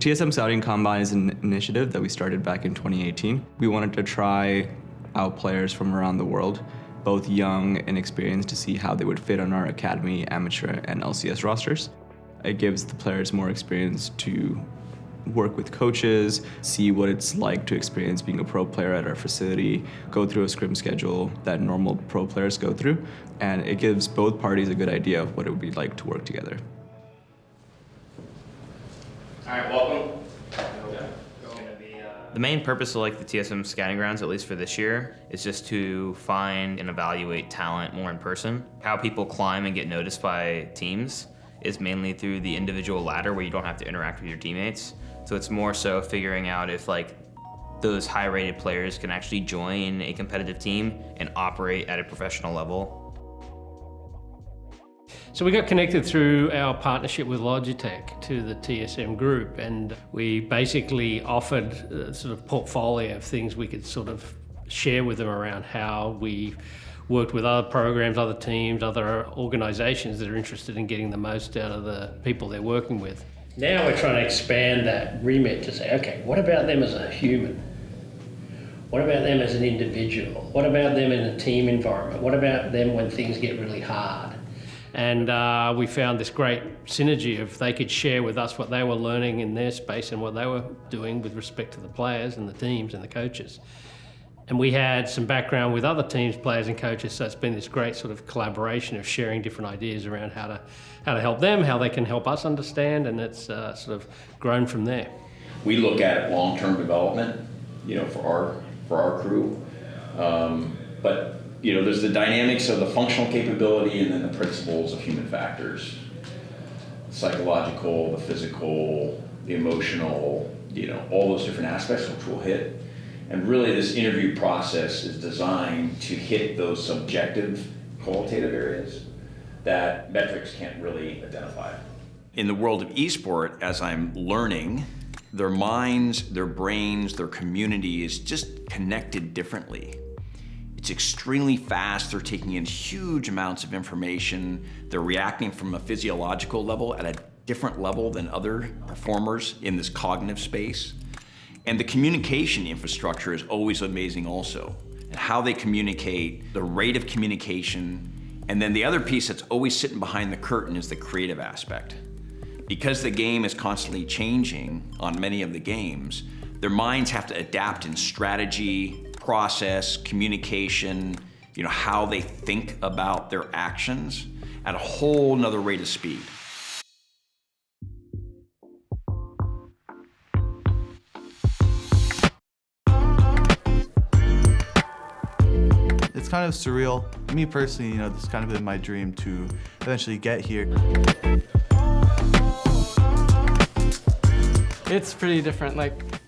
TSM Scouting Combine is an initiative that we started back in 2018. We wanted to try out players from around the world, both young and experienced, to see how they would fit on our academy, amateur, and LCS rosters. It gives the players more experience to work with coaches, see what it's like to experience being a pro player at our facility, go through a scrim schedule that normal pro players go through, and it gives both parties a good idea of what it would be like to work together. All right, welcome. The main purpose of the TSM Scouting Grounds, at least for this year, is just to find and evaluate talent more in person. How people climb and get noticed by teams is mainly through the individual ladder where you don't have to interact with your teammates. So it's more so figuring out if those high-rated players can actually join a competitive team and operate at a professional level. So we got connected through our partnership with Logitech to the TSM group, and we basically offered a sort of portfolio of things we could sort of share with them around how we worked with other programs, other teams, other organizations that are interested in getting the most out of the people they're working with. Now we're trying to expand that remit to say, okay, what about them as a human? What about them as an individual? What about them in a team environment? What about them when things get really hard? And we found this great synergy of they could share with us what they were learning in their space and what they were doing with respect to the players and the teams and the coaches. And we had some background with other teams, players and coaches, so it's been this great sort of collaboration of sharing different ideas around how to help them, how they can help us understand, and it's sort of grown from there. We look at long-term development, for our crew, but there's the dynamics of the functional capability and then the principles of human factors, psychological, the physical, the emotional, all those different aspects which we'll hit. And really this interview process is designed to hit those subjective qualitative areas that metrics can't really identify. In the world of esport, as I'm learning, their minds, their brains, their community is just connected differently. It's extremely fast, they're taking in huge amounts of information, they're reacting from a physiological level at a different level than other performers in this cognitive space. And the communication infrastructure is always amazing also. And how they communicate, the rate of communication, and then the other piece that's always sitting behind the curtain is the creative aspect. Because the game is constantly changing on many of the games, their minds have to adapt in strategy, process, communication, how they think about their actions at a whole nother rate of speed. It's kind of surreal. Me personally, this has kind of been my dream to eventually get here. It's pretty different.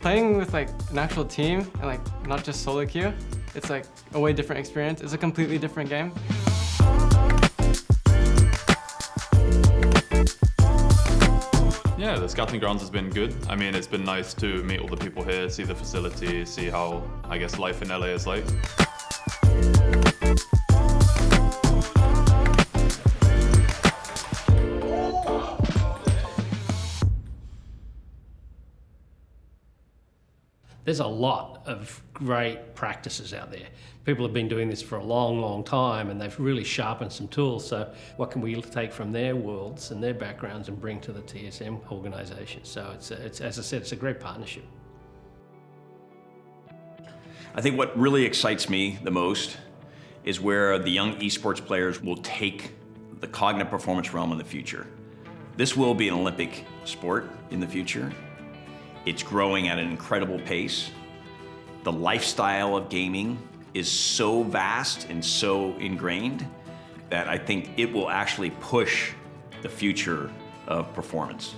Playing with an actual team and not just solo queue, it's a way different experience. It's a completely different game. Yeah, the scouting grounds has been good. I mean, it's been nice to meet all the people here, see the facility, see how, life in LA is like. There's a lot of great practices out there. People have been doing this for a long, long time, and they've really sharpened some tools. So what can we take from their worlds and their backgrounds and bring to the TSM organization? So it's as I said, it's a great partnership. I think what really excites me the most is where the young esports players will take the cognitive performance realm in the future. This will be an Olympic sport in the future. It's growing at an incredible pace. The lifestyle of gaming is so vast and so ingrained that I think it will actually push the future of performance.